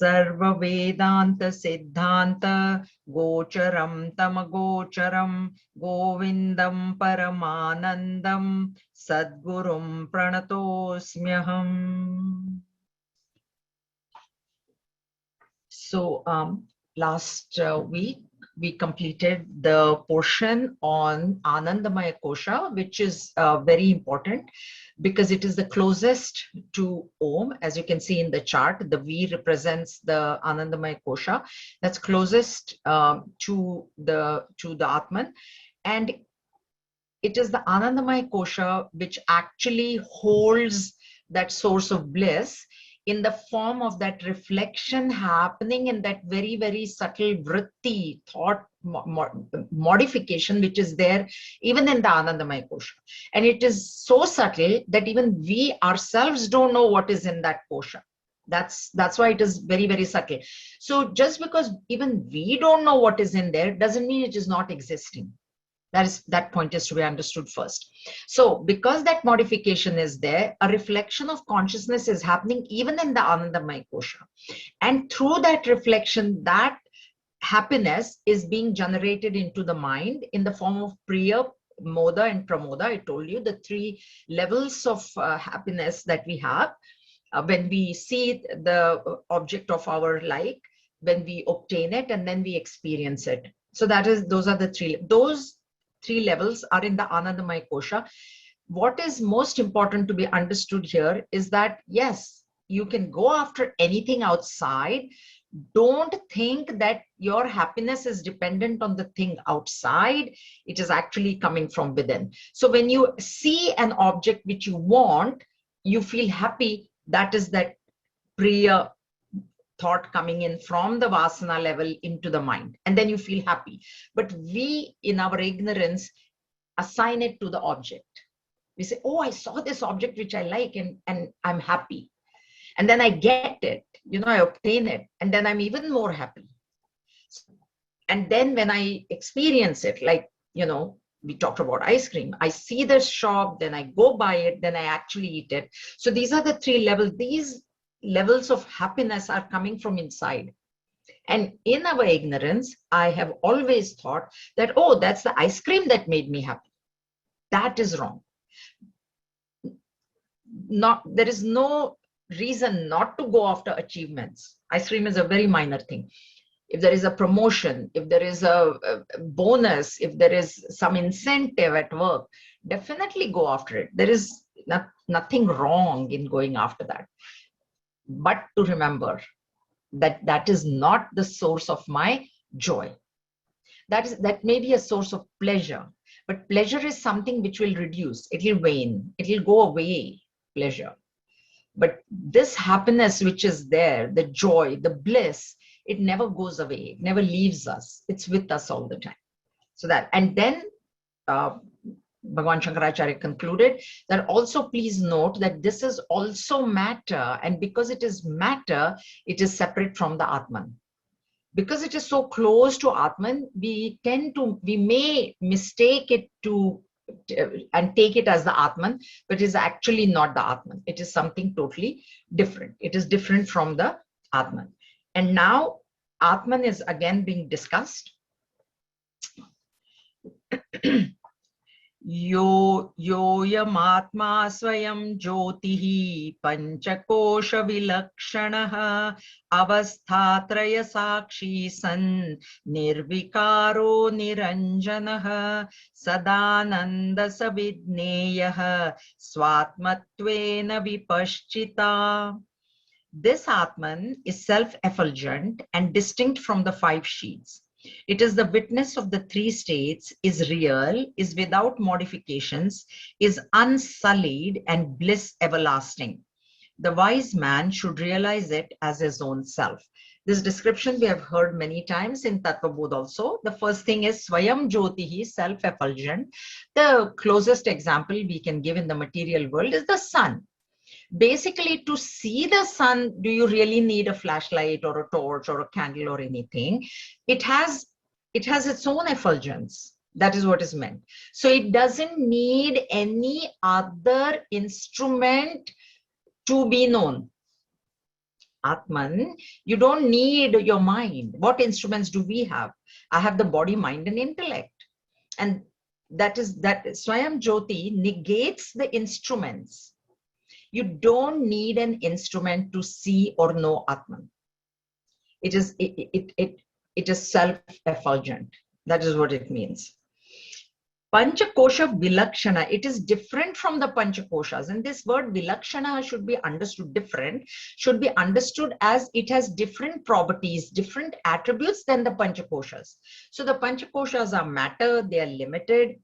Sarva Vedanta Siddhanta Gocharam Tamagocharam Govindam Paramanandam Sadgurum Pranatosmyaham. So last week we completed the portion on Anandamaya Kosha, which is very important because it is the closest to Om. As you can see in the chart, the V represents the Anandamaya Kosha. That's closest to the Atman, and it is the Anandamaya Kosha which actually holds that source of bliss in the form of that reflection happening in that very, very subtle vritti, thought modification, which is there even in the Anandamaya Kosha. And it is so subtle that even we ourselves don't know what is in that kosha. That's why it is very, very subtle. So just because even we don't know what is in there doesn't mean it is not existing. That point is to be understood first. So because that modification is there, a reflection of consciousness is happening even in the Anandamaya Kosha. And through that reflection, that happiness is being generated into the mind in the form of Priya, Moda, and Pramoda. I told you the three levels of happiness that we have when we see the object of our like, when we obtain it, and then we experience it. So those are the three. Those three levels are in the Anandamaya Kosha. What is most important to be understood here is that, yes, you can go after anything outside. Don't think that your happiness is dependent on the thing outside. It is actually coming from within. So when you see an object which you want, you feel happy. That is that Priya thought coming in from the Vasana level into the mind, and then you feel happy. But we, in our ignorance, assign it to the object. We say, oh, I saw this object which I like, and I'm happy. And then I get it, I obtain it, and then I'm even more happy. And then when I experience it, like, we talked about ice cream, I see the shop, then I go buy it, then I actually eat it. So these are the three levels. These levels of happiness are coming from inside. And in our ignorance, I have always thought that, oh, that's the ice cream that made me happy. That is wrong. There is no reason not to go after achievements. Ice cream is a very minor thing. If there is a promotion, if there is a bonus, if there is some incentive at work, definitely go after it. There is nothing wrong in going after that. But to remember that that is not the source of my joy. That may be a source of pleasure, but pleasure is something which will reduce. It will wane. It will go away, pleasure. But this happiness which is there, the joy, the bliss, it never goes away. It never leaves us. It's with us all the time. So that, and then Bhagavan Shankaracharya concluded that also please note that this is also matter, and because it is matter, it is separate from the Atman. Because it is so close to Atman, we may mistake it and take it as the Atman, but it is actually not the Atman. It is something totally different. It is different from the Atman. And now Atman is again being discussed. Yoyamatma swayam jyotihi panchakosha vilakshanaha avasthatraya sakshi san nirvikaro niranjanaha sadananda savidneyaha swatmatvena vipaschita. This Atman is self-effulgent and distinct from the five sheets. It is the witness of the three states, is real, is without modifications, is unsullied, and bliss everlasting. The wise man should realize it as his own self. This description we have heard many times in Tattva Bodh also. The first thing is Swayam Jyotihi, self-effulgent. The closest example we can give in the material world is the sun. Basically, to see the sun, do you really need a flashlight or a torch or a candle or anything? It has its own effulgence. That is what is meant. So it doesn't need any other instrument to be known. Atman, you don't need your mind. What instruments do we have? I have the body, mind, and intellect. And that Swayam Jyoti negates the instruments. You don't need an instrument to see or know Atman. It is self-effulgent. That is what it means. Panchakosha Vilakshana, it is different from the Panchakoshas. And this word Vilakshana should be understood different, should be understood as it has different properties, different attributes than the Panchakoshas. So the Panchakoshas are matter, they are limited.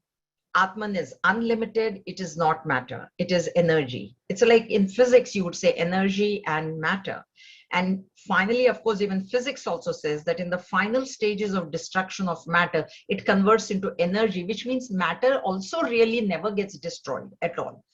Atman is unlimited, it is not matter, it is energy. It's like in physics, you would say energy and matter. And finally, of course, even physics also says that in the final stages of destruction of matter, it converts into energy, which means matter also really never gets destroyed at all.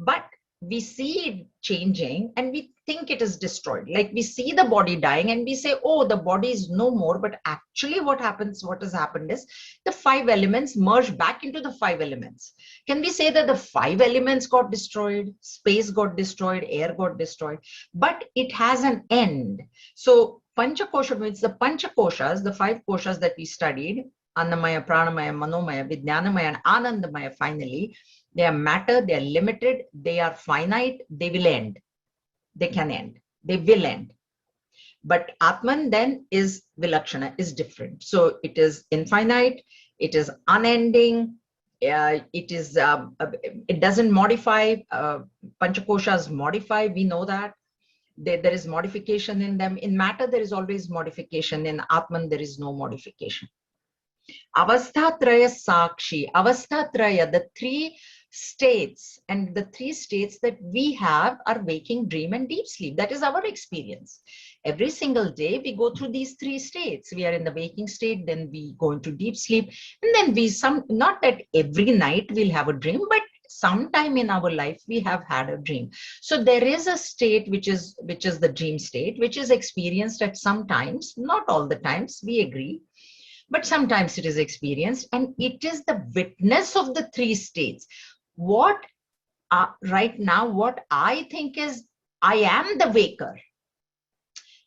But we see it changing and we think it is destroyed. Like we see the body dying and we say, oh, the body is no more. But actually what has happened is the 5 elements merge back into the 5 elements. Can we say that the 5 elements got destroyed, space got destroyed, air got destroyed, but it has an end. So Panchakosha means the Panchakoshas, the 5 koshas that we studied, Annamaya, Pranamaya, Manomaya, Vijnanamaya, and Anandamaya finally, they are matter, they are limited, they are finite, they will end. They can end, they will end. But Atman then is Vilakshana, is different. So it is infinite, it is unending, it doesn't modify. Panchakoshas modify, we know that. There is modification in them. In matter, there is always modification. In Atman, there is no modification. Avasthatraya Sakshi, Avasthatraya, the 3 states, and the 3 states that we have are waking, dream, and deep sleep. That is our experience. Every single day we go through these 3 states. We are in the waking state, then we go into deep sleep, and then not that every night we'll have a dream, but sometime in our life we have had a dream. So there is a state which is the dream state, which is experienced at some times, not all the times, we agree. But sometimes it is experienced, and it is the witness of the 3 states. Right now, what I think is, I am the waker.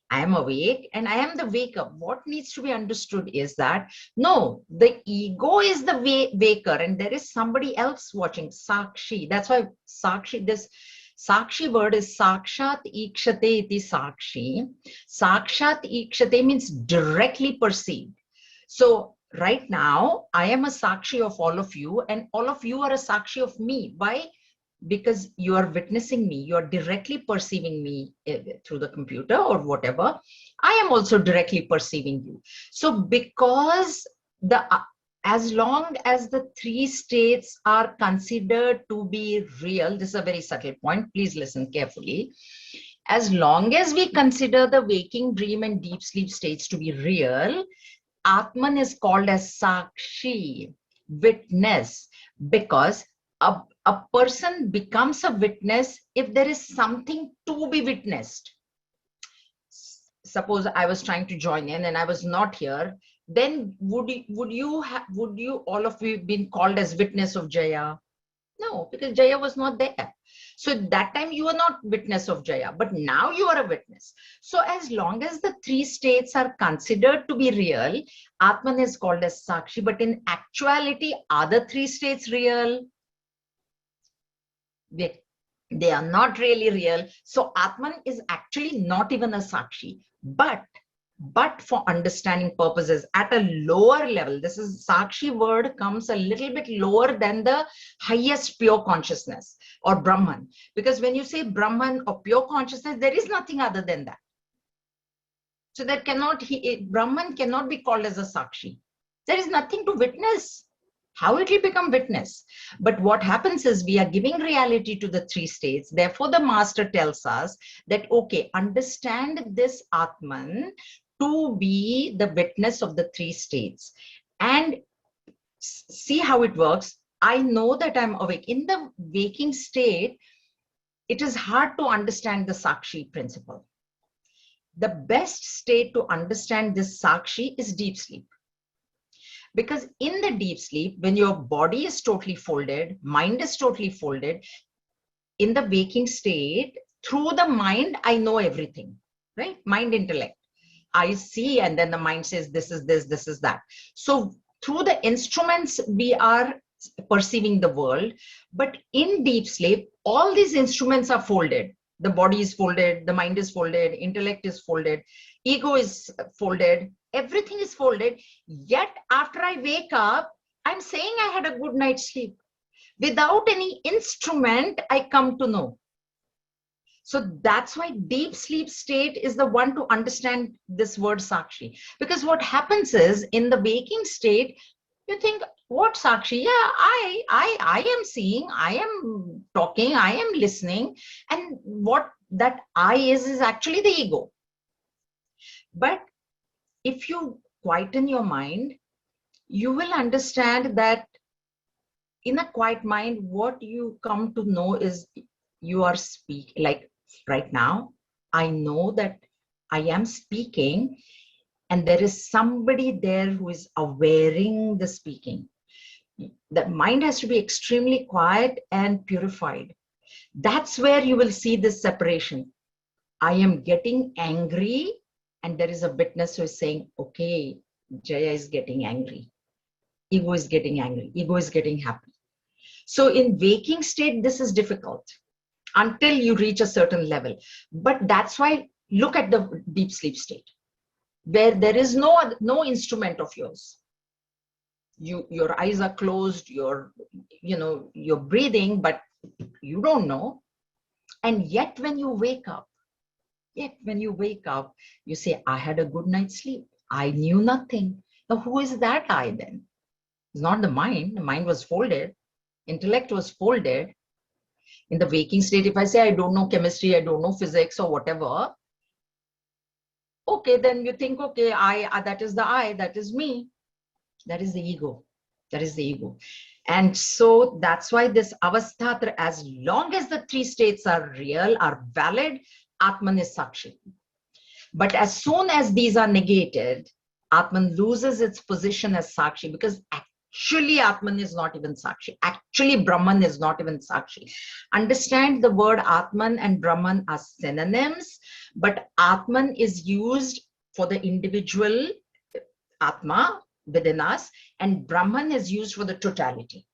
I am awake and I am the waker. What needs to be understood is that, no, the ego is the waker and there is somebody else watching, Sakshi. That's why Sakshi, this Sakshi word is Sakshat Ikshate iti Sakshi. Sakshat Ikshate means directly perceived. So right now, I am a Sakshi of all of you, and all of you are a Sakshi of me. Why? Because you are witnessing me, you are directly perceiving me through the computer or whatever. I am also directly perceiving you. So because as long as the 3 states are considered to be real, this is a very subtle point, please listen carefully. As long as we consider the waking, dream, and deep sleep states to be real, Atman is called as Sakshi, witness, because a person becomes a witness if there is something to be witnessed. Suppose I was trying to join in and I was not here, then would you all of you been called as witness of Jaya? No, because Jaya was not there. So that time you were not witness of Jaya, but now you are a witness. So as long as the 3 states are considered to be real, Atman is called as Sakshi. But in actuality, are the 3 states real? They are not really real. So Atman is actually not even a Sakshi. But for understanding purposes at a lower level, this is Sakshi word comes a little bit lower than the highest pure consciousness or Brahman. Because when you say Brahman or pure consciousness, there is nothing other than that. So that Brahman cannot be called as a Sakshi. There is nothing to witness. How it will become witness? But what happens is we are giving reality to the 3 states. Therefore, the master tells us that, okay, understand this Atman to be the witness of the 3 states. And see how it works. I know that I'm awake. In the waking state, it is hard to understand the Sakshi principle. The best state to understand this Sakshi is deep sleep. Because in the deep sleep, when your body is totally folded, mind is totally folded, in the waking state, through the mind, I know everything. right? Mind, intellect. I see, and then the mind says, this is this, this is that. So through the instruments, we are perceiving the world. But in deep sleep, all these instruments are folded. The body is folded, the mind is folded, intellect is folded, ego is folded, everything is folded. Yet after I wake up, I'm saying I had a good night's sleep. Without any instrument, I come to know. So that's why deep sleep state is the one to understand this word Sakshi. Because what happens is, in the waking state, you think, what Sakshi? Yeah, I am seeing, I am talking, I am listening. And what that I is actually the ego. But if you quieten your mind, you will understand that in a quiet mind, what you come to know is you are speaking. Like right now, I know that I am speaking, and there is somebody there who is awareing the speaking. The mind has to be extremely quiet and purified. That's where you will see this separation. I am getting angry, and there is a witness who is saying, okay, Jaya is getting angry. Ego is getting angry. Ego is getting happy. So in waking state, this is difficult until you reach a certain level. But that's why look at the deep sleep state, where there is no instrument of yours. Your eyes are closed, you're breathing, but you don't know. And yet when you wake up, you say, I had a good night's sleep. I knew nothing. Now who is that I then? It's not the mind. The mind was folded. Intellect was folded. In the waking state, if I say I don't know chemistry, I don't know physics or whatever, okay, then you think, okay, that is the I, that is me. That is the ego. That is the ego. And so that's why this avastha, as long as the three states are real, are valid, Atman is Sakshi. But as soon as these are negated, Atman loses its position as Sakshi, because actually Atman is not even Sakshi. Actually Brahman is not even Sakshi. Understand, the word Atman and Brahman are synonyms, but Atman is used for the individual Atma within us, and Brahman is used for the totality.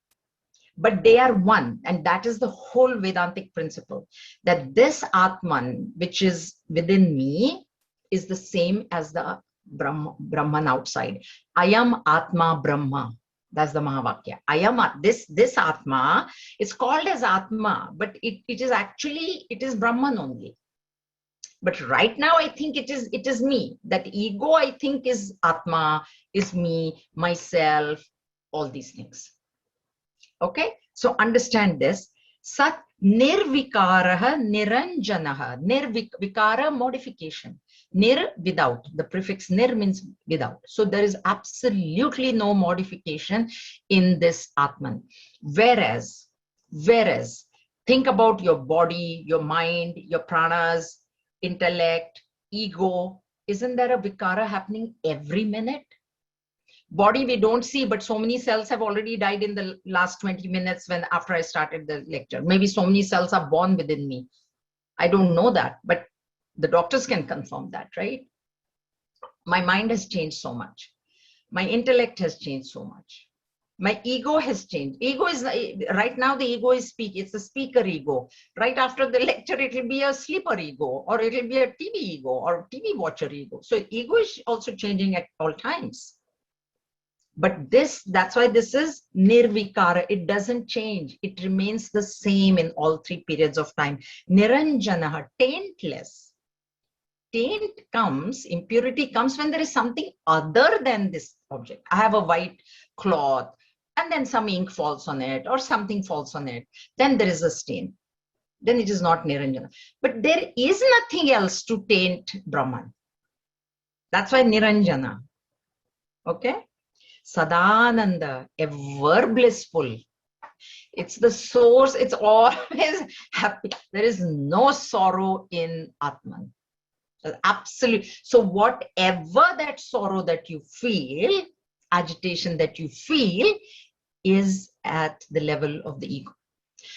But they are one, and that is the whole Vedantic principle, that this Atman, which is within me, is the same as the Brahman outside. I am Atma Brahma. That's the Mahavakya. I am this Atma. It's called as Atma, but it is Brahman only. But right now, I think it is me. That ego, I think, is Atma, is me, myself, all these things. Okay, so understand this. Sat nirvikaraha niranjanaha. Nirvikara, modification. Nir, without. The prefix nir means without. So there is absolutely no modification in this Atman. Whereas, think about your body, your mind, your pranas, intellect, ego. Isn't there a vikara happening every minute? Body we don't see, but so many cells have already died in the last 20 minutes after I started the lecture. Maybe so many cells are born within me. I don't know that, but the doctors can confirm that, right? My mind has changed so much. My intellect has changed so much. My ego has changed. Ego is, right now the ego is it's a speaker ego. Right after the lecture, it will be a sleeper ego, or it will be a TV ego or TV watcher ego. So ego is also changing at all times. But that's why this is nirvikara. It doesn't change. It remains the same in all three periods of time. Niranjanaha, taintless. Taint comes, impurity comes when there is something other than this object. I have a white cloth, and then some ink falls on it, or something falls on it. Then there is a stain. Then it is not Niranjana. But there is nothing else to taint Brahman. That's why Niranjana. Okay? Sadananda, ever blissful. It's the source. It's always happy. There is no sorrow in Atman. Absolutely. So whatever that sorrow that you feel, agitation that you feel, is at the level of the ego.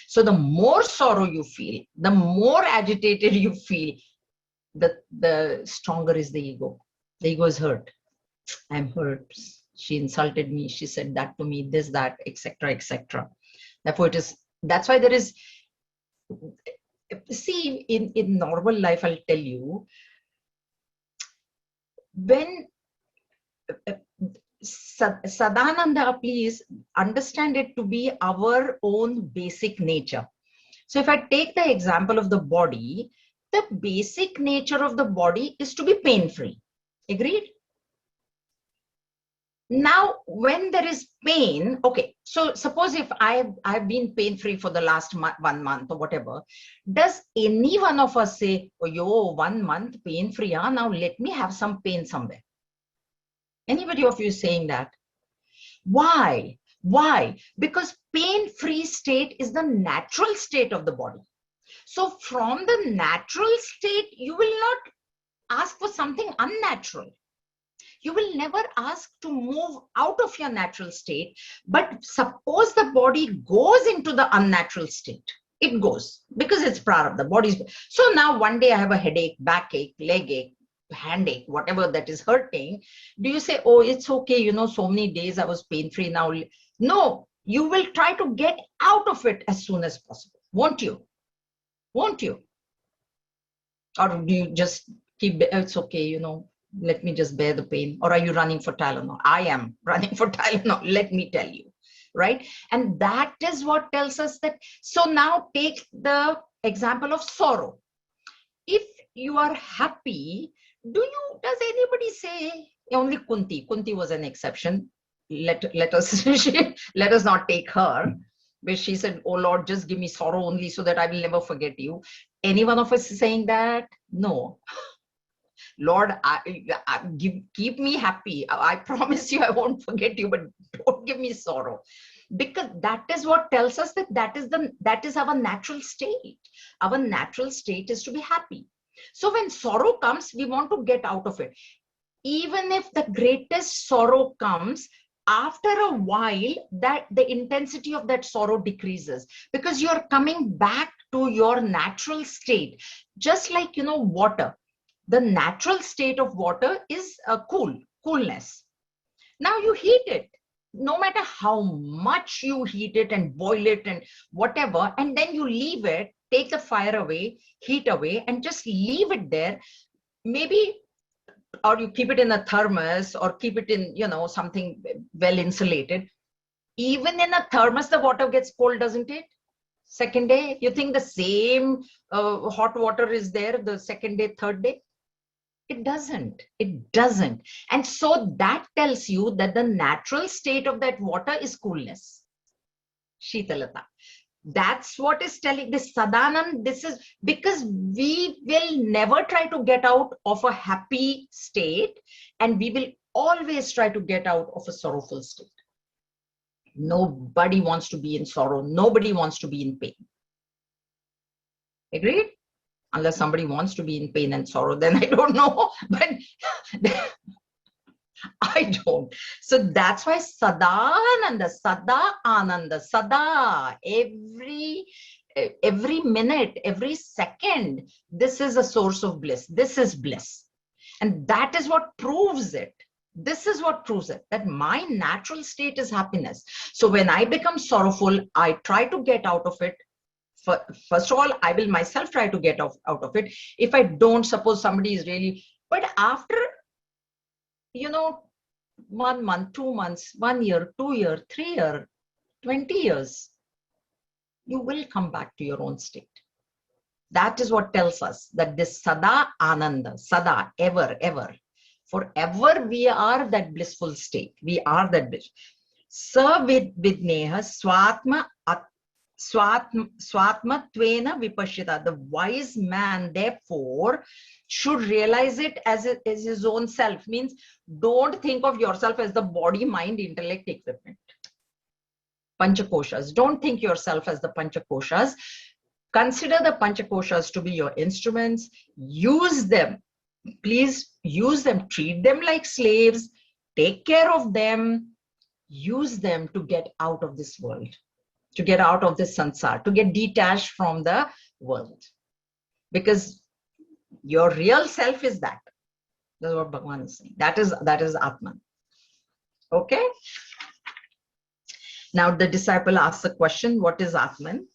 So the more sorrow you feel, the more agitated you feel, the stronger is the ego. The ego is hurt. I'm hurt. She insulted me. She said that to me, this, that, etc., etc. Therefore, that's why there is, see, in normal life, I'll tell you, when Sadananda, please understand it to be our own basic nature. So if I take the example of the body, the basic nature of the body is to be pain-free. Agreed? Now, when there is pain, okay, so suppose if I've been pain-free for the last 1 month or whatever, does any one of us say, oh, yo, 1 month pain-free, now let me have some pain somewhere? Anybody of you saying that? Why? Why? Because pain-free state is the natural state of the body. So from the natural state, you will not ask for something unnatural. You will never ask to move out of your natural state. But suppose the body goes into the unnatural state. It goes because it's prarabdha, the body's. So now one day I have a headache, backache, leg ache, hand ache, whatever that is hurting. Do you say, oh, it's okay, you know, so many days I was pain-free now? No, you will try to get out of it as soon as possible. Won't you? Won't you? Or do you just keep, it's okay, you know, let me just bear the pain? Or are you running for Tylenol? I am running for Tylenol, let me tell you, right? And that is what tells us that. So now take the example of sorrow. If you are happy, does anybody say, only Kunti was an exception. Let us let us not take her, but she said, oh Lord, just give me sorrow only so that I will never forget you. Any one of us is saying that? No. Lord, keep me happy. I promise you I won't forget you, but don't give me sorrow. Because that is what tells us that is our natural state. Our natural state is to be happy. So when sorrow comes, we want to get out of it. Even if the greatest sorrow comes, after a while, that the intensity of that sorrow decreases because you're coming back to your natural state. Just like, you know, water. The natural state of water is coolness. Now you heat it. No matter how much you heat it and boil it and whatever, and then you leave it, take the fire away, heat away, and just leave it there. Maybe, or you keep it in a thermos or keep it in, you know, something well insulated. Even in a thermos, the water gets cold, doesn't it? Second day, you think the same hot water is there the second day, third day? It doesn't. It doesn't. And so that tells you that the natural state of that water is coolness. Shitalata. That's what is telling this Sadanand. This is because we will never try to get out of a happy state, and we will always try to get out of a sorrowful state. Nobody wants to be in sorrow. Nobody wants to be in pain. Agreed? Unless somebody wants to be in pain and sorrow, then I don't know. But I don't. So that's why Sadananda, Sada Ananda, Sada, every minute, every second, this is a source of bliss. This is bliss. And that is what proves it. This is what proves it, that my natural state is happiness. So when I become sorrowful, I try to get out of it. First of all, I will myself try to get out of it. If I don't, suppose somebody is really, but after, you know, 1 month, 2 months, 1 year, 2 year, 3 year, 20 years, you will come back to your own state. That is what tells us that this Sada Ananda, Sada, ever, ever, forever we are that blissful state. We are that bliss. Sa vidneha swatma Swatmatvena vipashita. The wise man, therefore, should realize it as his own self. Means don't think of yourself as the body, mind, intellect, equipment. Panchakoshas. Don't think yourself as the Panchakoshas. Consider the Panchakoshas to be your instruments. Use them. Please use them. Treat them like slaves. Take care of them. Use them to get out of this world, to get out of this sansar, to get detached from the world. Because Your real self is that. That's what Bhagavan is saying. That is Atman. Okay. Now the disciple asks the question, what is Atman?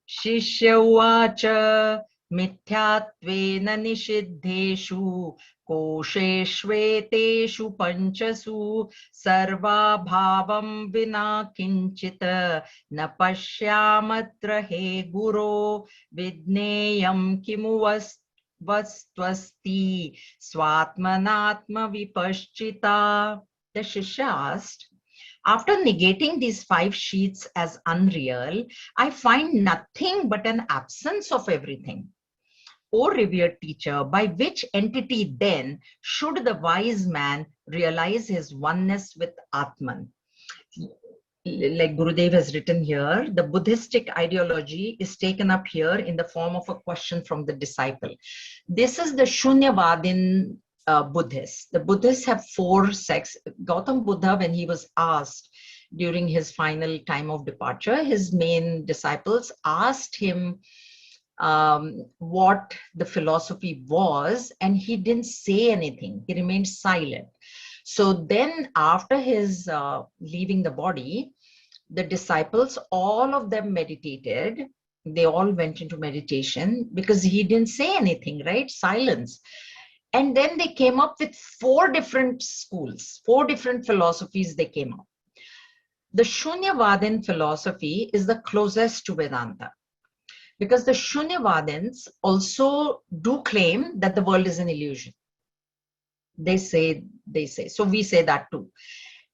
Shishya uvacha mithyattvena nishiddheshu kosheshveteshu panchasu sarva bhavam vina kinchita na pashyamatra he guro vidneyam kimu vastvasti swatmanatma vipaschita. The Shishya asked, after negating these 5 sheets as unreal, I find nothing but an absence of everything. O revered teacher, by which entity then should the wise man realize his oneness with Atman? Like Gurudev has written here, the Buddhistic ideology is taken up here in the form of a question from the disciple. This is the Shunyavadin Buddhists. The Buddhists have 4 sects. Gautam Buddha, when he was asked during his final time of departure, his main disciples asked him what the philosophy was, and he didn't say anything. He remained silent. So then after his leaving the body, the disciples, all of them meditated. They all went into meditation because he didn't say anything, right? Silence. And then they came up with 4 different schools, 4 different philosophies they came up. The Shunyavadin philosophy is the closest to Vedanta, because the Shunyavadins also do claim that the world is an illusion. They say. So we say that too.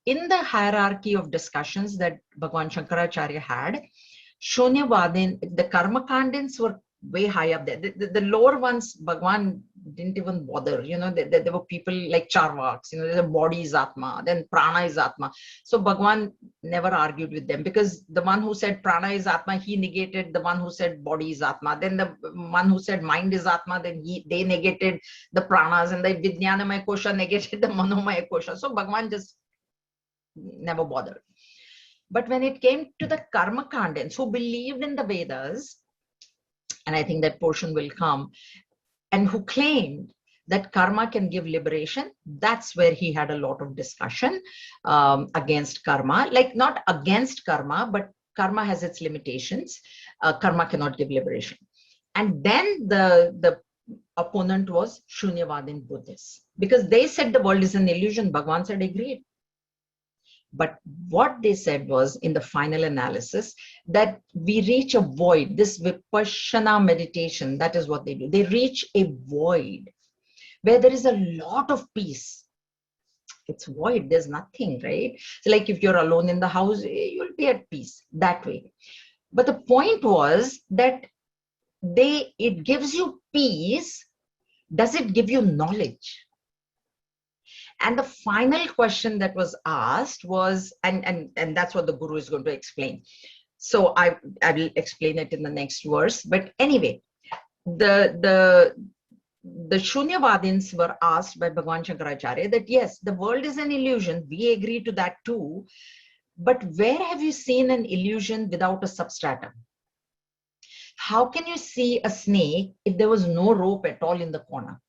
In the hierarchy of discussions that Bhagavan Shankaracharya had, Shunyavadin, the Karmakandins were way high up there. The lower ones, Bhagavan didn't even bother. You know, there were people like Charvaks, you know, the body is Atma, then Prana is Atma. So Bhagavan never argued with them, because the one who said Prana is Atma, he negated the one who said body is Atma. Then the one who said mind is Atma, then they negated the Pranas, and the Vijnanamaya Kosha negated the Manomaya Kosha. So Bhagavan just never bothered. But when it came to the Karmakandins who believed in the Vedas, and I think that portion will come, and who claimed that karma can give liberation, that's where he had a lot of discussion against karma. Like, not against karma, but karma has its limitations. Karma cannot give liberation. And then the opponent was Shunyavadin Buddhists, because they said the world is an illusion. Bhagavan said, agreed. But what they said was, in the final analysis, that we reach a void. This Vipassana meditation, that is what they do. They reach a void where there is a lot of peace. It's void, there's nothing, right? So like if you're alone in the house, you'll be at peace that way. But the point was that it gives you peace. Does it give you knowledge? And the final question that was asked was, and that's what the Guru is going to explain. So I will explain it in the next verse. But anyway, the Shunyavadins were asked by Bhagavan Shankaracharya that yes, the world is an illusion. We agree to that too. But where have you seen an illusion without a substratum? How can you see a snake if there was no rope at all in the corner?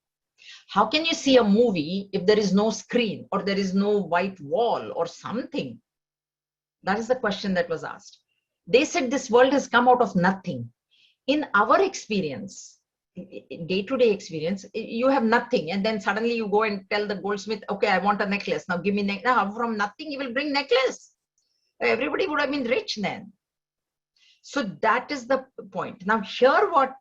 How can you see a movie if there is no screen or there is no white wall or something? That is the question that was asked. They said this world has come out of nothing. In our experience, day-to-day experience, you have nothing, and then suddenly you go and tell the goldsmith, okay, I want a necklace. Now give me necklace. Now from nothing, you will bring necklace. Everybody would have been rich then. So that is the point. Now here what,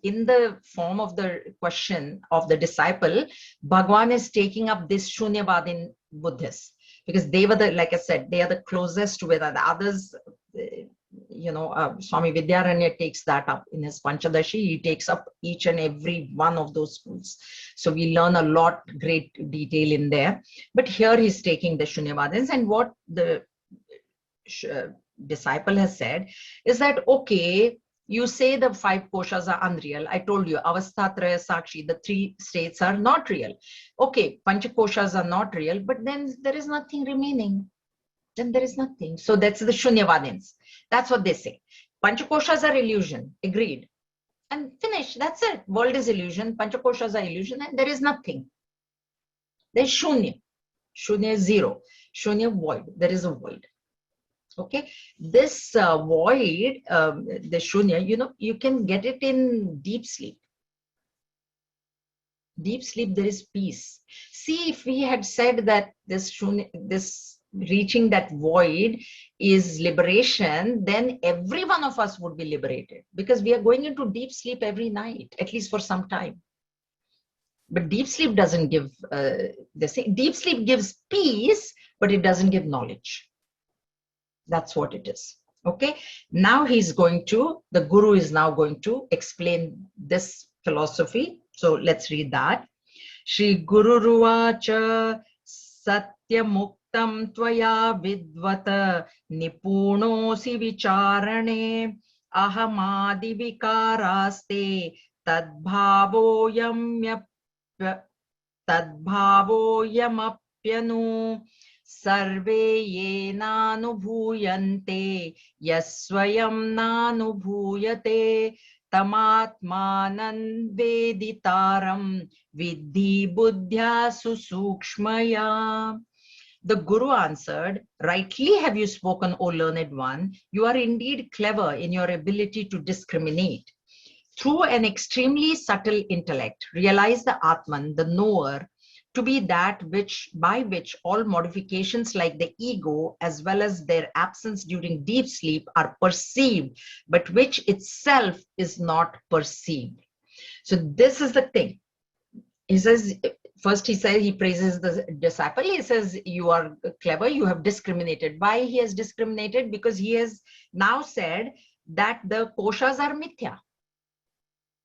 in the form of the question of the disciple, Bhagavan is taking up this Shunyavadin Buddhists, because they were the, like I said, they are the closest to Vedanta. The others, Swami Vidyaranya takes that up in his Panchadashi. He takes up each and every one of those schools. So we learn a lot, great detail in there. But here he's taking the Shunyavadins, and what the disciple has said is that, okay, you say the 5 koshas are unreal. I told you, avasthatraya sakshi, the 3 states are not real. Okay, pancha koshas are not real, but then there is nothing remaining. Then there is nothing. So that's the Shunyavadins. That's what they say. Pancha koshas are illusion. Agreed. And finish. That's it. World is illusion. Panchakoshas are illusion, and there is nothing. There's shunya. Shunya is zero. Shunya, void. There is a void. Okay. This void, the shunya, you can get it in deep sleep. Deep sleep, there is peace. See, if we had said that this shunya, this reaching that void is liberation, then every one of us would be liberated, because we are going into deep sleep every night, at least for some time. But deep sleep doesn't give the same. Deep sleep gives peace, but it doesn't give knowledge. That's what it is. Okay. Now the guru is now going to explain this philosophy. So let's read that. Shri Guru Ruvacha Satyamuktam Tvaya Vidvata Nipunosi Vicharane Ahamadi Vikaraste Tadbhavoyamapyanu Sarve ye nanubhuyante yasvayam nanubhuyate tamatmanan veditaram vidhi buddhya susukshmaya. The Guru answered, rightly have you spoken, O learned one. You are indeed clever in your ability to discriminate. Through an extremely subtle intellect, realize the Atman, the knower, to be that by which all modifications like the ego, as well as their absence during deep sleep, are perceived, but which itself is not perceived. So this is the thing. He says, first he praises the disciple. He says, you are clever, you have discriminated. Why he has discriminated? Because he has now said that the koshas are mithya.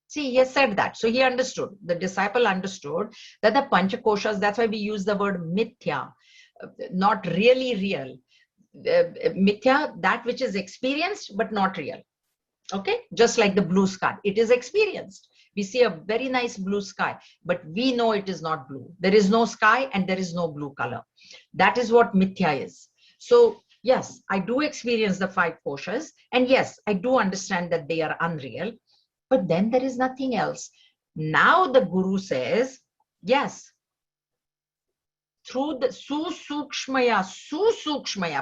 See, he has said that. So he understood, the disciple understood that the panchakoshas, that's why we use the word mithya, not really real. Mithya, that which is experienced, but not real. Okay, just like the blue sky, it is experienced. We see a very nice blue sky, but we know it is not blue. There is no sky and there is no blue color. That is what mithya is. So yes, I do experience the five koshas, and yes, I do understand that they are unreal, but then there is nothing else. Now the Guru says, yes, through the susukshmaya,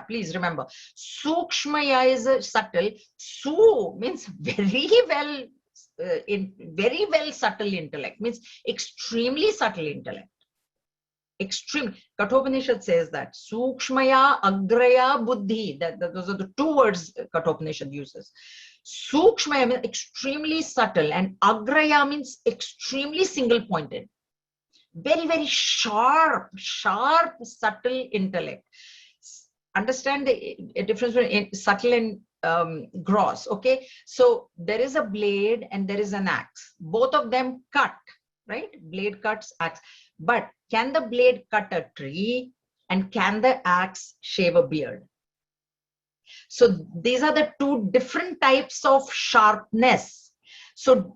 please remember, sukshmaya is a subtle, su means very well, very well subtle intellect, means extremely subtle intellect. Extreme. Kathopanishad says that sukshmaya agraya buddhi, those are the two words Kathopanishad uses. Sukshmaya means extremely subtle, and agraya means extremely single pointed. Very, very sharp, subtle intellect. Understand the difference between subtle and gross. Okay, so there is a blade and there is an axe. Both of them cut, right? Blade cuts, axe. But can the blade cut a tree, and can the axe shave a beard? So these are the two different types of sharpness. So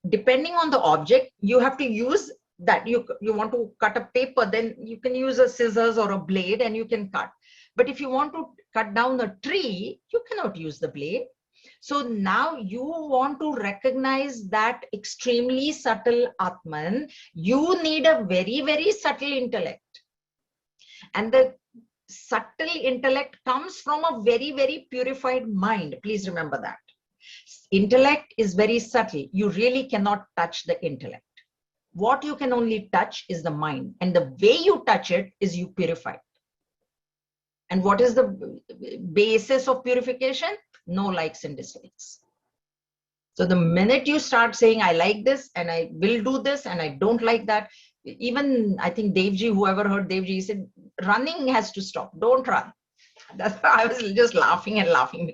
depending on the object, you have to use that. You want to cut a paper, then you can use a scissors or a blade and you can cut. But if you want to cut down a tree, you cannot use the blade. So now you want to recognize that extremely subtle Atman, you need a very, very subtle intellect. And the subtle intellect comes from a very, very purified mind. Please remember that. Intellect is very subtle. You really cannot touch the intellect. What you can only touch is the mind. And the way you touch it is you purify it. And what is the basis of purification? No likes and dislikes. So the minute you start saying, I like this and I will do this and I don't like that, even I think Devji, whoever heard Devji, he said, running has to stop. Don't run. That's why I was just laughing and laughing.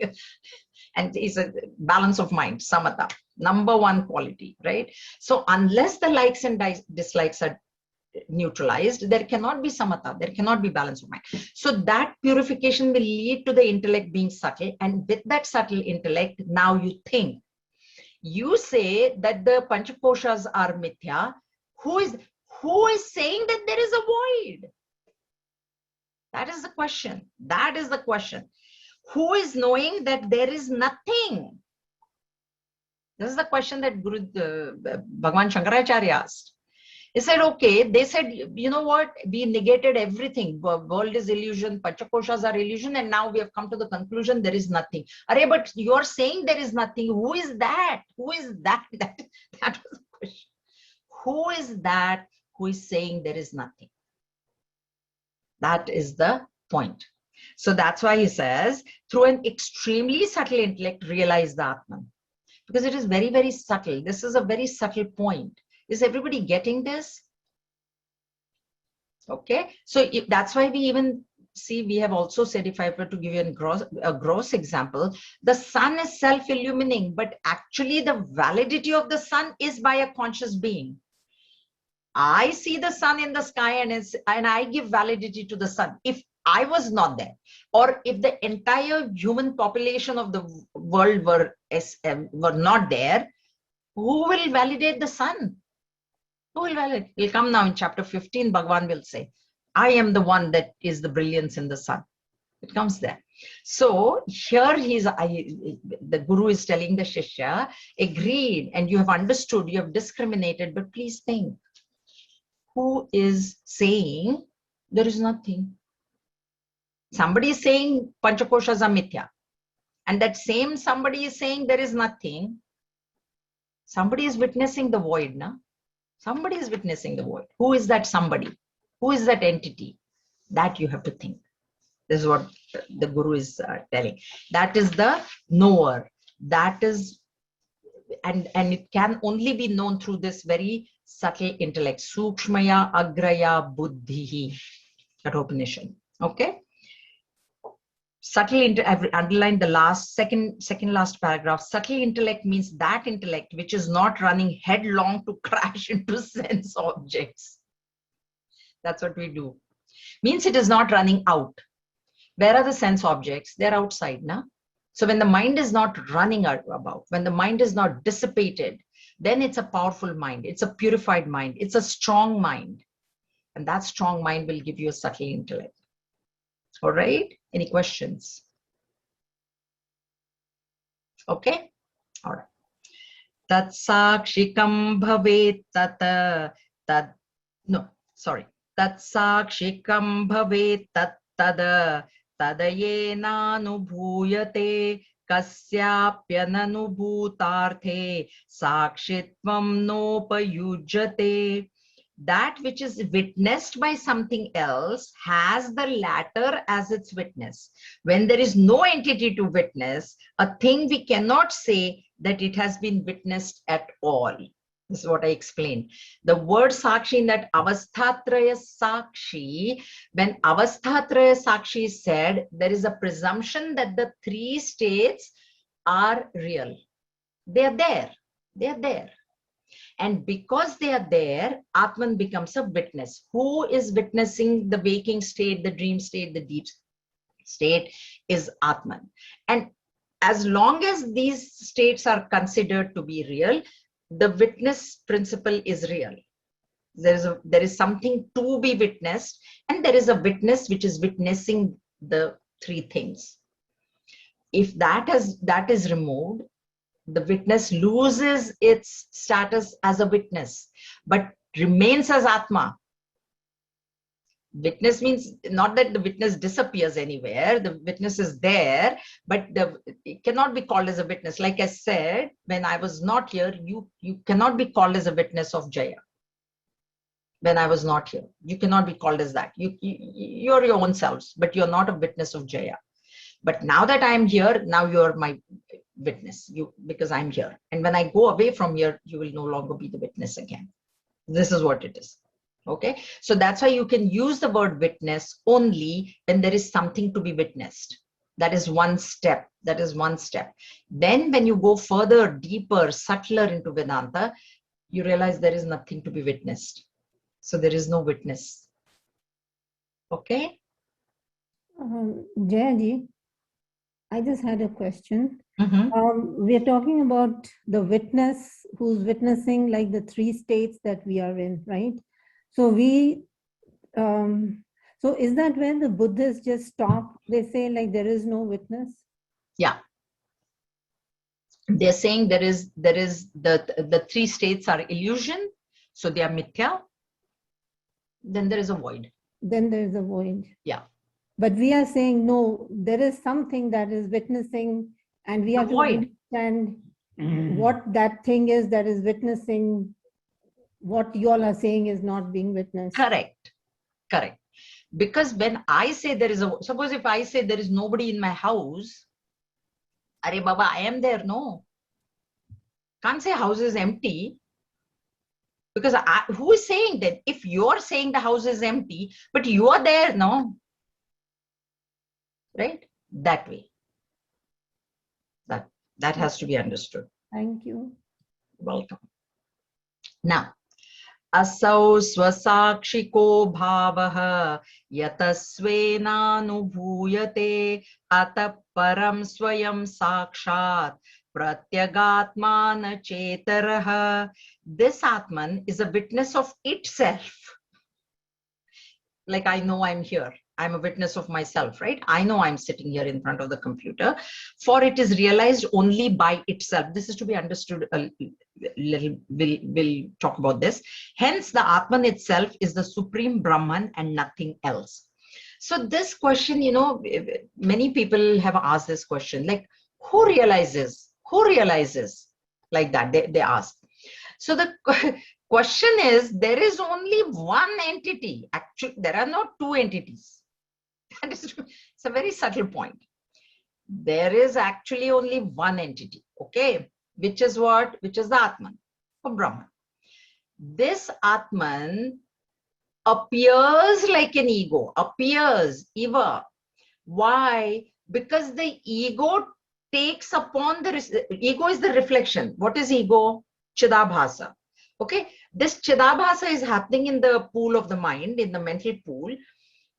And it's a balance of mind, samatha, number one quality, right? So unless the likes and dislikes are neutralized, there cannot be samatha, there cannot be balance of mind. So that purification will lead to the intellect being subtle. And with that subtle intellect, now you think. You say that the panchakoshas are mithya. Who is saying that there is a void? That is the question. That is the question. Who is knowing that there is nothing? This is the question that Bhagavan Shankaracharya asked. He said, okay, they said, you know what, we negated everything. World is illusion, Panchakoshas are illusion, and now we have come to the conclusion there is nothing. Arey, but you're saying there is nothing. Who is that? Who is that? That was the question. Who is that who is saying there is nothing? That is the point. So that's why he says, through an extremely subtle intellect, realize the Atman. Because it is very, very subtle. This is a very subtle point. Is everybody getting this? Okay. So that's why we even see, we have also said, if I were to give you a gross example, the sun is self-illumining, but actually the validity of the sun is by a conscious being. I see the sun in the sky and I give validity to the sun. If I was not there, or if the entire human population of the world were not there, who will validate the sun? Who will validate? We'll come now in chapter 15, Bhagavan will say, I am the one that is the brilliance in the sun. It comes there. So here the Guru is telling the Shishya, agreed, and you have understood, you have discriminated, but please think. Who is saying there is nothing? Somebody is saying Panchakoshas are mithya. And that same somebody is saying there is nothing. Somebody is witnessing the void, na? Somebody is witnessing the void. Who is that somebody? Who is that entity? That you have to think. This is what the Guru is telling. That is the knower. That is, and it can only be known through this very subtle intellect. Sukshmaya agraya buddhihi. Upanishad. Okay. Subtle intellect, I've underlined the second last paragraph. Subtle intellect means that intellect which is not running headlong to crash into sense objects. That's what we do. Means it is not running out. Where are the sense objects? They're outside, na? So when the mind is not running about, when the mind is not dissipated, then it's a powerful mind. It's a purified mind. It's a strong mind. And that strong mind will give you a subtle intellect. All right. Any questions? Okay. All right. Tat sakshikam bhavet tat no, sorry. Tat sakshikam bhavet tat tada tadayena nubhuyate kasyapyananubhutarthe sakshitvam nopayujate. That which is witnessed by something else has the latter as its witness. When there is no entity to witness, a thing we cannot say that it has been witnessed at all. This is what I explained. The word sakshi in that avasthatraya sakshi, when avasthatraya sakshi is said, there is a presumption that the three states are real. They are there. They are there. And because they are there, Atman becomes a witness. Who is witnessing the waking state, the dream state, the deep state is Atman. And as long as these states are considered to be real, the witness principle is real. There is something to be witnessed, and there is a witness which is witnessing the three things. If that is removed, the witness loses its status as a witness, but remains as Atma. Witness means not that the witness disappears anywhere. The witness is there, but it cannot be called as a witness. Like I said, when I was not here, you cannot be called as a witness of Jaya. When I was not here, you cannot be called as that. You're your own selves, but you're not a witness of Jaya. But now that I'm here, now you're my witness, because I'm here. And when I go away from here, you will no longer be the witness again. This is what it is. Okay. So that's why you can use the word witness only when there is something to be witnessed. That is one step. That is one step. Then when you go further, deeper, subtler into Vedanta, you realize there is nothing to be witnessed. So there is no witness. Okay. Jayaji, I just had a question. Mm-hmm. We are talking about the witness who's witnessing like the three states that we are in, right? So so is that where the Buddhists just stop? They say like there is no witness? Yeah. They're saying the three states are illusion, so they are mithya. Then there is a void. Then there is a void. Yeah. But we are saying, no, there is something that is witnessing, and we The have void. to understand what that thing is that is witnessing what you all are saying is not being witnessed. Correct. Correct. Because when I say there is suppose if I say there is nobody in my house, Are Baba, I am there. No. Can't say house is empty. Because who is saying that? If you're saying the house is empty, but you are there, no? Right? That way. That has to be understood. Thank you. Welcome. Now, असौ स्वसाक्षिको भावः यतस्वेनानुभूयते अतः परं स्वयं साक्षात् प्रत्यगात्मान This Atman is a witness of itself. Like I know I'm here. I'm a witness of myself, right? I know I'm sitting here in front of the computer. For it is realized only by itself. This is to be understood a little. We'll talk about this. Hence, the Atman itself is the supreme Brahman and nothing else. So this question, many people have asked this question, like, who realizes? Who realizes? Like that, they ask. So the question is, there is only one entity. Actually, there are not two entities. That is, it's a very subtle point. There is actually only one entity, okay? Which is what? Which is the Atman, or Brahman. This Atman appears like an ego, appears, eva. Why? Because the ego takes upon ego is the reflection. What is ego? Chidabhasa. Okay, this Chidabhasa is happening in the pool of the mind, in the mental pool.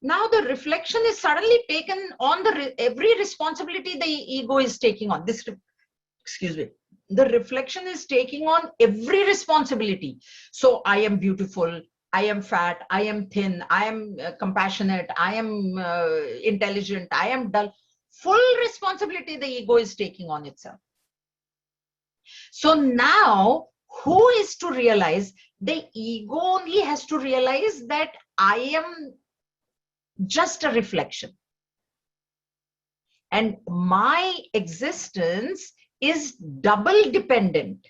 Now the reflection is suddenly taken on every responsibility the ego is taking on. Excuse me. The reflection is taking on every responsibility. So I am beautiful, I am fat, I am thin, I am compassionate, I am intelligent, I am dull. Full responsibility the ego is taking on itself. So now, who is to realize? The ego only has to realize that I am just a reflection. And my existence is double dependent.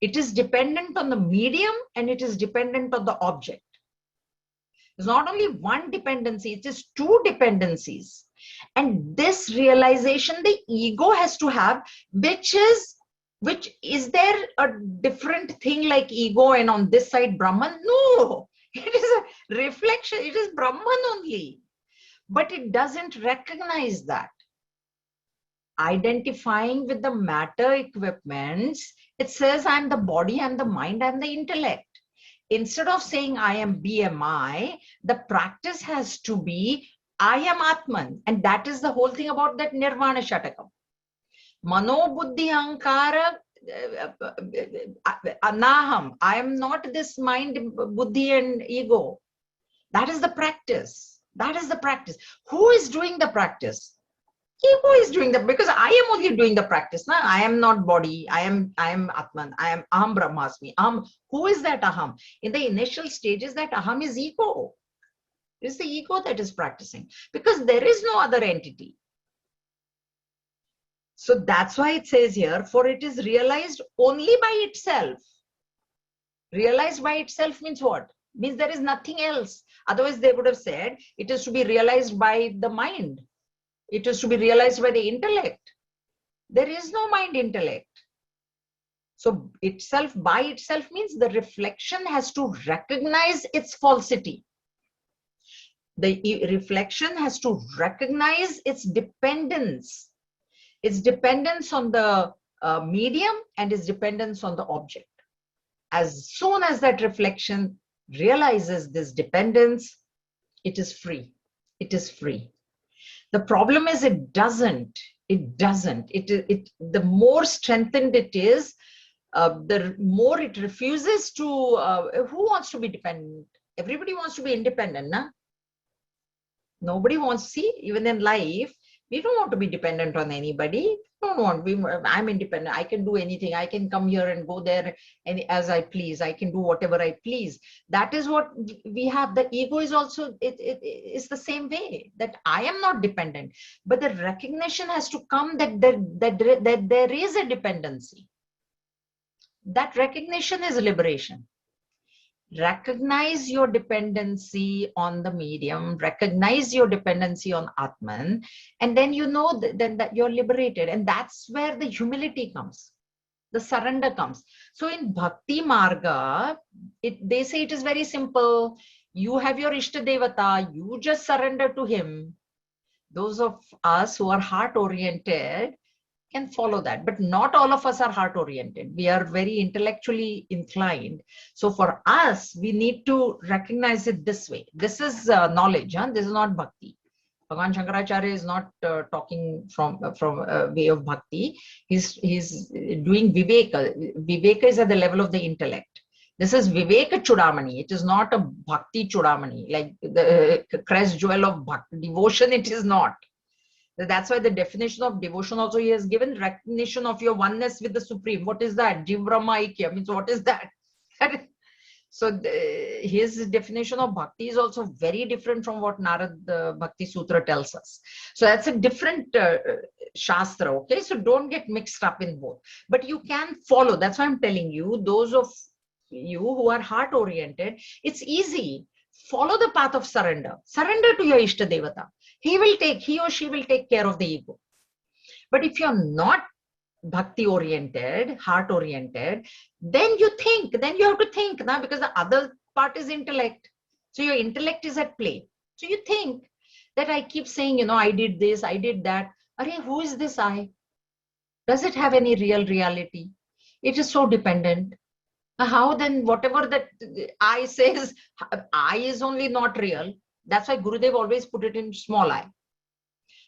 It is dependent on the medium and it is dependent on the object. It's not only one dependency, it is two dependencies. And this realization the ego has to have, which is there a different thing like ego and on this side Brahman? No, it is a reflection, it is Brahman only. But it doesn't recognize that. Identifying with the matter equipments, it says I'm the body, I'm the mind, I'm the intellect. Instead of saying I am BMI, the practice has to be I am Atman. And that is the whole thing about that Nirvana Shatakam. Mano Buddhi Ankara Anaham. I am not this mind, Buddhi and ego. That is the practice. That is the practice. Who is doing the practice? Ego is doing that, because I am only doing the practice. Na? I am not body. I am Atman. I am Aham Brahmasmi. Who is that Aham? In the initial stages, that Aham is ego. It is the ego that is practicing, because there is no other entity. So that's why it says here, for it is realized only by itself. Realized by itself means what? Means there is nothing else. Otherwise, they would have said it is to be realized by the mind. It is to be realized by the intellect. There is no mind intellect. So itself by itself means the reflection has to recognize its falsity. The reflection has to recognize its dependence on the medium and its dependence on the object. As soon as that reflection realizes this dependence, it is free. It is free. The problem is it doesn't. The more strengthened it is, the more it refuses to. Who wants to be dependent? Everybody wants to be independent, na? Nobody wants to see, even in life, We don't want to be dependent on anybody. I'm independent. I can do anything. I can come here and go there and as I please. I can do whatever I please. That is what we have. The ego is also, it's the same way, that I am not dependent. But the recognition has to come that there is a dependency. That recognition is liberation. Recognize your dependency on the medium, recognize your dependency on Atman, and then you know that you're liberated. And that's where the humility comes, the surrender comes. So in Bhakti Marga, they say it is very simple. You have your Ishta Devata, you just surrender to him. Those of us who are heart-oriented can follow that, but not all of us are heart oriented. We are very intellectually inclined. So for us, we need to recognize it this way. This is knowledge. This is not bhakti. Bhagavan Shankaracharya is not talking from way of bhakti. He's doing viveka. Viveka is at the level of the intellect. This is Vivekachudamani. It is not a bhakti chudamani, like the crest jewel of bhakti devotion. It is not. That's why the definition of devotion also he has given, recognition of your oneness with the Supreme. What is that? Jiv Brahma Aikya means what is that? So his definition of bhakti is also very different from what Narad Bhakti Sutra tells us. So that's a different shastra, okay? So don't get mixed up in both. But you can follow. That's why I'm telling you, those of you who are heart-oriented, it's easy. Follow the path of surrender. Surrender to your Ishta Devata. He or she will take care of the ego. But if you're not bhakti oriented, heart oriented, then you have to think now, because the other part is intellect. So your intellect is at play. So you think that I keep saying, I did this, I did that. Arey, who is this I? Does it have any real reality? It is so dependent. How then, whatever that I says, I is only not real. That's why Gurudev always put it in small I.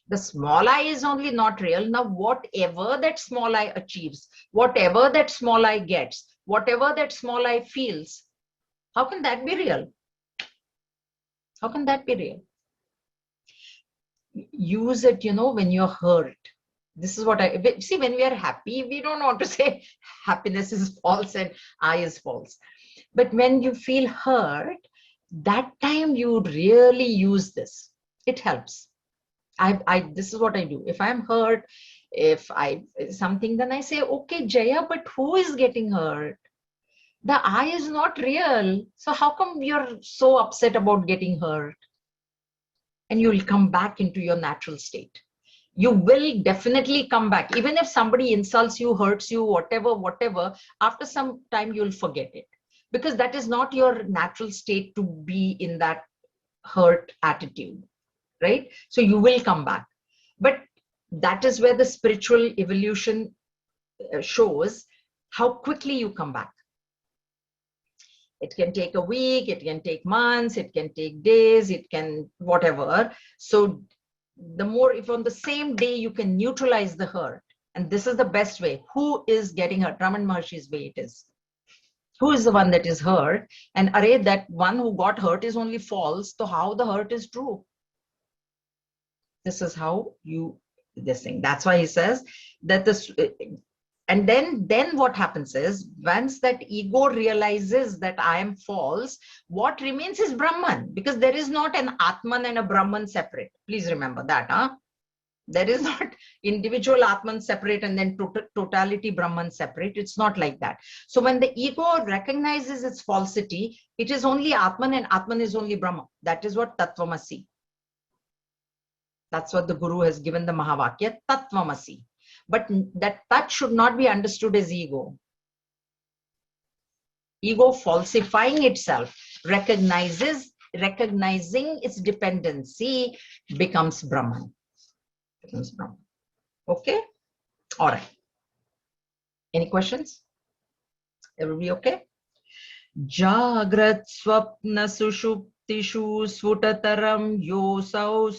The small I is only not real. Now, whatever that small I achieves, whatever that small I gets, whatever that small I feels, how can that be real? How can that be real? Use it, when you're hurt. This is what I see. When we are happy, we don't want to say happiness is false and I is false. But when you feel hurt, that time you really use this. It helps. This is what I do. If I'm hurt, if something, then I say, okay, Jaya, but who is getting hurt? The I is not real. So how come you're so upset about getting hurt? And you will come back into your natural state. You will definitely come back. Even if somebody insults you, hurts you, whatever, after some time you'll forget it. Because that is not your natural state to be in that hurt attitude, right? So you will come back. But that is where the spiritual evolution shows how quickly you come back. It can take a week, it can take months, it can take days, it can whatever. So the more, if on the same day you can neutralize the hurt, and this is the best way. Who is getting hurt? Raman Maharshi's way it is. Who is the one that is hurt? And array, that one who got hurt is only false. So how the hurt is true? This is how this thing. That's why he says that this, and then what happens is, once that ego realizes that I am false, what remains is Brahman, because there is not an Atman and a Brahman separate. Please remember that. There is not individual Atman separate and then totality Brahman separate. It's not like that. So when the ego recognizes its falsity, it is only Atman and Atman is only Brahma. That is what Tattvamasi. That's what the Guru has given the Mahavakya, Tattvamasi. But that touch should not be understood as ego. Ego falsifying itself, recognizing its dependency, becomes Brahman. Okay? All right. Any questions? Everybody okay? Jagrat swapna sushuptishu svutataram yosau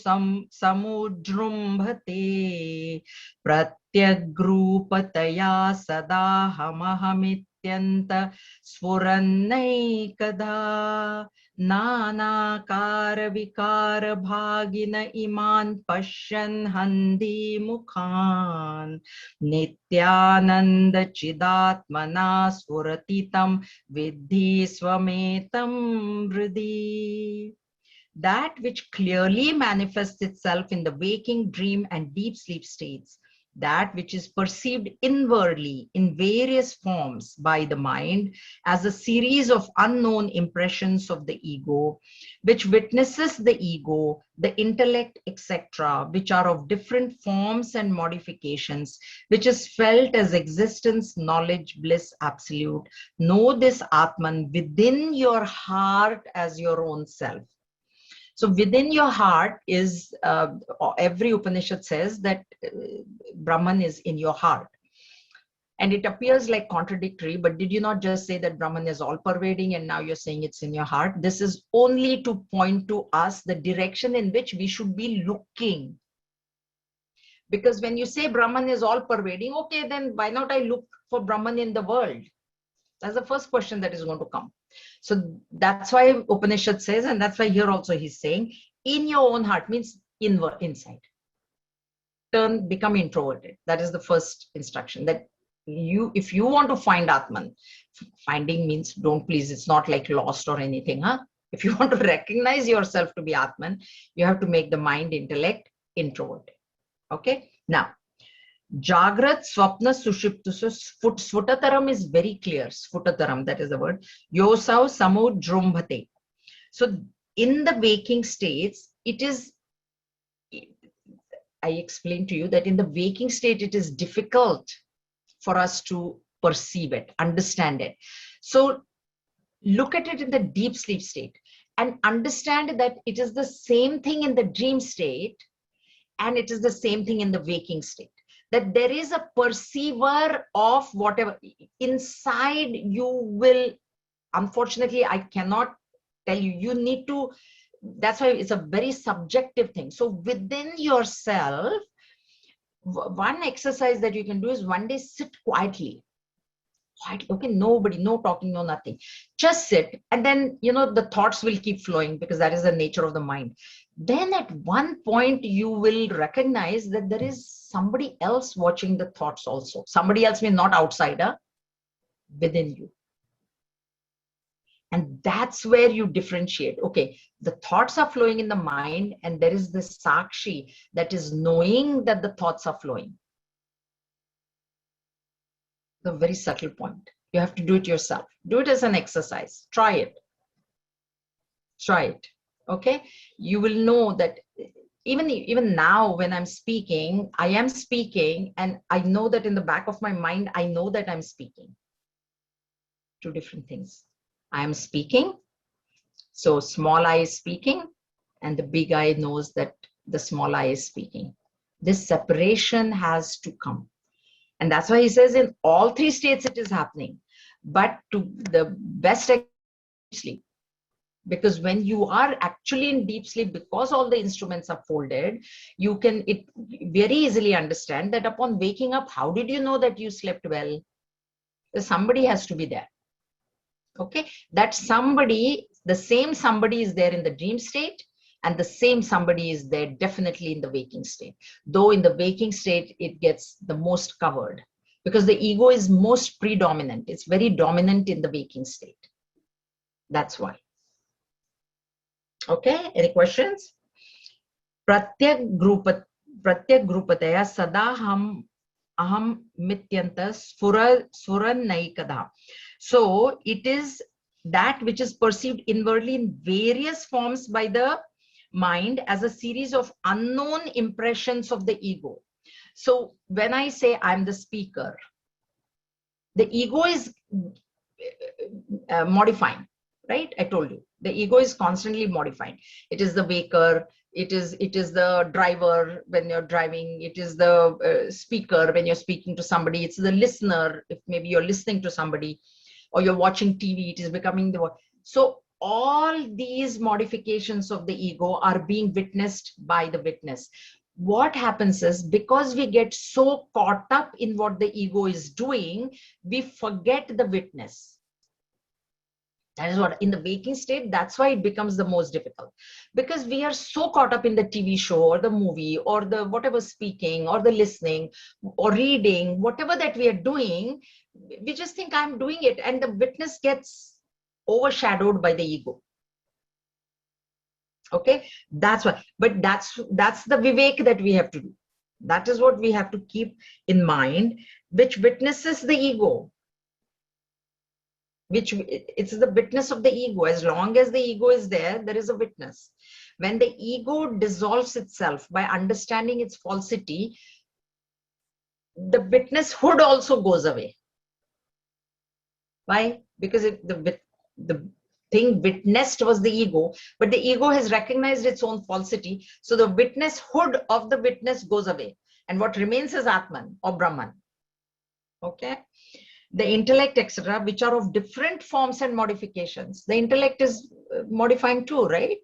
samudrumbhate pratyagrupataya sadahamahamit atyanta sfurannaikada nanakara vikara bhagina iman pashyan handi mukhan nityananda chidatmana sfuratitam vidhi swametam vriddhi. That which clearly manifests itself in the waking, dream, and deep sleep states, that which is perceived inwardly in various forms by the mind as a series of unknown impressions of the ego, which witnesses the ego, the intellect, etc., which are of different forms and modifications, which is felt as existence, knowledge, bliss, absolute. Know this Atman within your heart as your own self. So within your heart is, every Upanishad says that Brahman is in your heart. And it appears like contradictory, but did you not just say that Brahman is all pervading and now you're saying it's in your heart? This is only to point to us the direction in which we should be looking. Because when you say Brahman is all pervading, okay, then why not I look for Brahman in the world? That's the first question that is going to come. So that's why Upanishad says, and that's why here also he's saying, in your own heart means inward, inside. Become introverted. That is the first instruction. That if you want to find Atman, finding means don't please, it's not like lost or anything, huh? If you want to recognize yourself to be Atman, you have to make the mind, intellect introverted. Okay. Now, Jagrat, Swapna, Sushupta. So Sfutataram is very clear. Sfutataram, that is the word. Yosau Samu Drumbhate. So in the waking states, it is, I explained to you that in the waking state, it is difficult for us to perceive it, understand it. So look at it in the deep sleep state and understand that it is the same thing in the dream state and it is the same thing in the waking state. That there is a perceiver of whatever inside you will, unfortunately, I cannot tell you, you need to, that's why it's a very subjective thing. So within yourself, one exercise that you can do is one day sit quietly. Okay, nobody, no talking, no nothing. Just sit, and then, the thoughts will keep flowing because that is the nature of the mind. Then at one point, you will recognize that there is somebody else watching the thoughts also. Somebody else means not outsider, within you. And that's where you differentiate. Okay, the thoughts are flowing in the mind, and there is this Sakshi that is knowing that the thoughts are flowing. A very subtle point. You have to do it yourself. Do it as an exercise. Try it. Try it. Okay? You will know that even now when I'm speaking, I am speaking, and I know that in the back of my mind, I know that I'm speaking. Two different things. I am speaking. So small I is speaking, and the big I knows that the small I is speaking. This separation has to come. And that's why he says in all three states it is happening. But to the best sleep. Because when you are actually in deep sleep, because all the instruments are folded, you can very easily understand that upon waking up, how did you know that you slept well? Somebody has to be there. Okay, that somebody, the same somebody is there in the dream state, and the same somebody is there definitely in the waking state. Though in the waking state, it gets the most covered because the ego is most predominant. It's very dominant in the waking state. That's why. Okay, any questions? Pratyak grupataya sadaham aham mityanta sfurannaikada. So it is that which is perceived inwardly in various forms by the mind as a series of unknown impressions of the ego. So when I say I'm the speaker, the ego is modifying, right? I told you the ego is constantly modifying. It is the waker, it is the driver when you're driving, it is the speaker when you're speaking to somebody, it's the listener if maybe you're listening to somebody, or you're watching TV, it is becoming the. So all these modifications of the ego are being witnessed by the witness. what happens is, because we get so caught up in what the ego is doing, we forget the witness. That is what, in the waking state, that's why it becomes the most difficult, because we are so caught up in the TV show or the movie or the whatever speaking or the listening or reading, whatever that we are doing, we just think I'm doing it, and the witness gets overshadowed by the ego. Okay, that's why, but that's the Vivek that we have to do. That is what we have to keep in mind, which witnesses the ego, which it's the witness of the ego. As long as the ego is there, there is a witness. When the ego dissolves itself by understanding its falsity, the witnesshood also goes away. Why? Because the thing witnessed was the ego, but the ego has recognized its own falsity, so the witnesshood of the witness goes away, and what remains is Atman or Brahman. Okay, the intellect, etc., which are of different forms and modifications. The intellect is modifying too, right?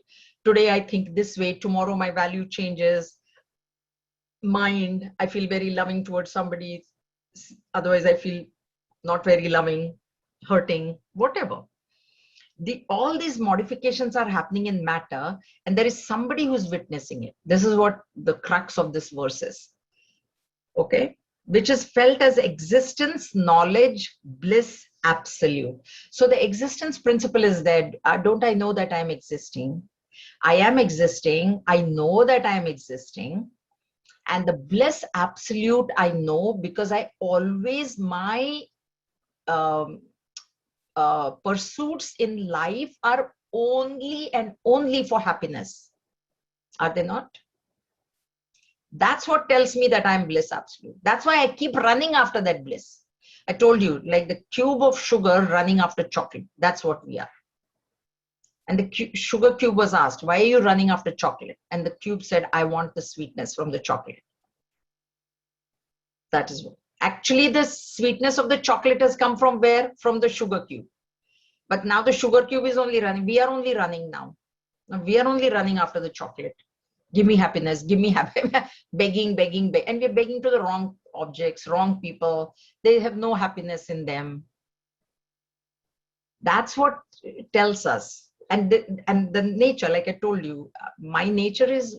Today I think this way, tomorrow my value changes. Mind, I feel very loving towards somebody, otherwise I feel not very loving, hurting, whatever. All these modifications are happening in matter, and there is somebody who's witnessing it. This is what the crux of this verse is. Okay, which is felt as existence, knowledge, bliss, absolute. So the existence principle is that don't I know that I'm existing? I am existing. I know that I'm existing. And the bliss absolute, I know, because I always, my pursuits in life are only and only for happiness. Are they not? That's what tells me that I'm bliss absolute. That's why I keep running after that bliss. I told you, like the cube of sugar running after chocolate. That's what we are. And the sugar cube was asked, why are you running after chocolate? And the cube said, I want the sweetness from the chocolate. That is what. Actually, the sweetness of the chocolate has come from where? From the sugar cube. But now the sugar cube is only running. We are only running now. We are only running after the chocolate. Give me happiness, give me happiness. begging. And we're begging to the wrong objects, wrong people. They have no happiness in them. That's what it tells us. And the nature, like I told you, my nature is,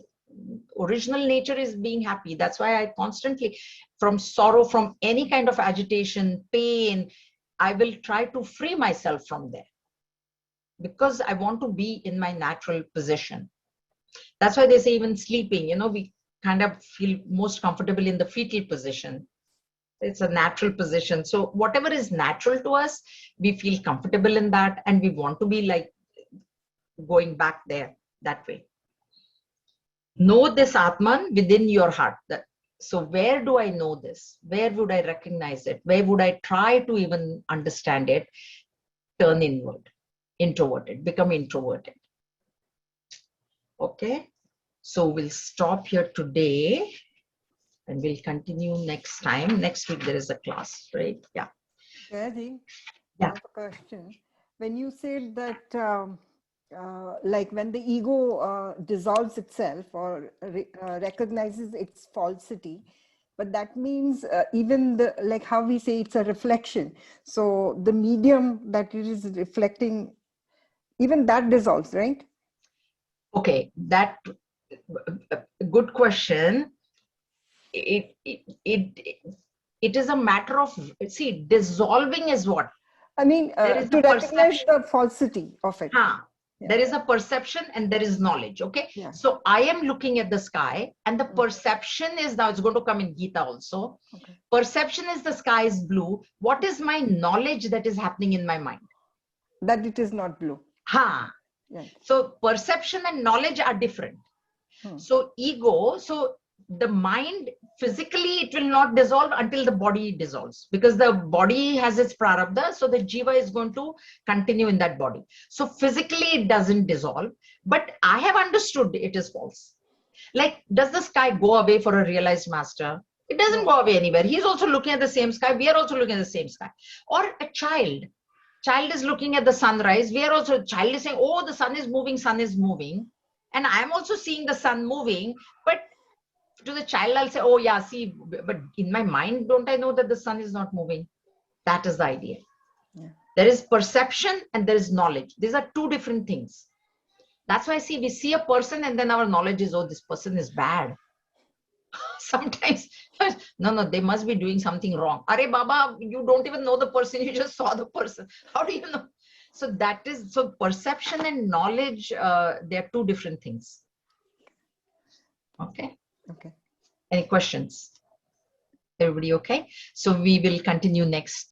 original nature is being happy. That's why I constantly, from sorrow, from any kind of agitation, pain, I will try to free myself from there, because I want to be in my natural position. That's why they say even sleeping, we kind of feel most comfortable in the fetal position. It's a natural position. So whatever is natural to us, we feel comfortable in that, and we want to be like going back there that way. Know this Atman within your heart. So where do I know this? Where would I recognize it? Where would I try to even understand it? Turn inward, introverted, become introverted. Okay, so we'll stop here today and we'll continue next time. Next week there is a class, right? Yeah. Jayadi, Yeah. I have a question. When you said that, like when the ego dissolves itself or recognizes its falsity, but that means even the, like how we say it's a reflection. So the medium that it is reflecting, even that dissolves, right? Okay, that good question. It is a matter of, see, dissolving is what? I mean, There is to a recognize perception. the falsity of it. Yeah. Yeah. There is a perception and there is knowledge. Okay. Yeah. So I am looking at the sky, and the perception is, now it's going to come in Gita also. Okay. Perception is the sky is blue. What is my knowledge that is happening in my mind? That it is not blue. Yeah. So perception and knowledge are different. So ego, so the mind physically, it will not dissolve until the body dissolves, because the body has its prarabdha. So the jiva is going to continue in that body. So physically it doesn't dissolve, but I have understood it is false. Like, does the sky go away for a realized master? It doesn't go away anywhere. He's also looking at the same sky. We are also looking at the same sky. Or a child is looking at the sunrise. We are also, child is saying, oh, the sun is moving, sun is moving. And I'm also seeing the sun moving, but To the child, I'll say, oh yeah, see, but in my mind, don't I know that the sun is not moving? That is the idea. Yeah. There is perception and there is knowledge. These are two different things. That's why, see, we see a person and then our knowledge is, oh, this person is bad. Sometimes, no, they must be doing something wrong. Are Baba, you don't even know the person, you just saw the person. How do you know? So that is, so perception and knowledge, they're two different things. Okay. Okay. Any questions? Everybody okay? So we will continue next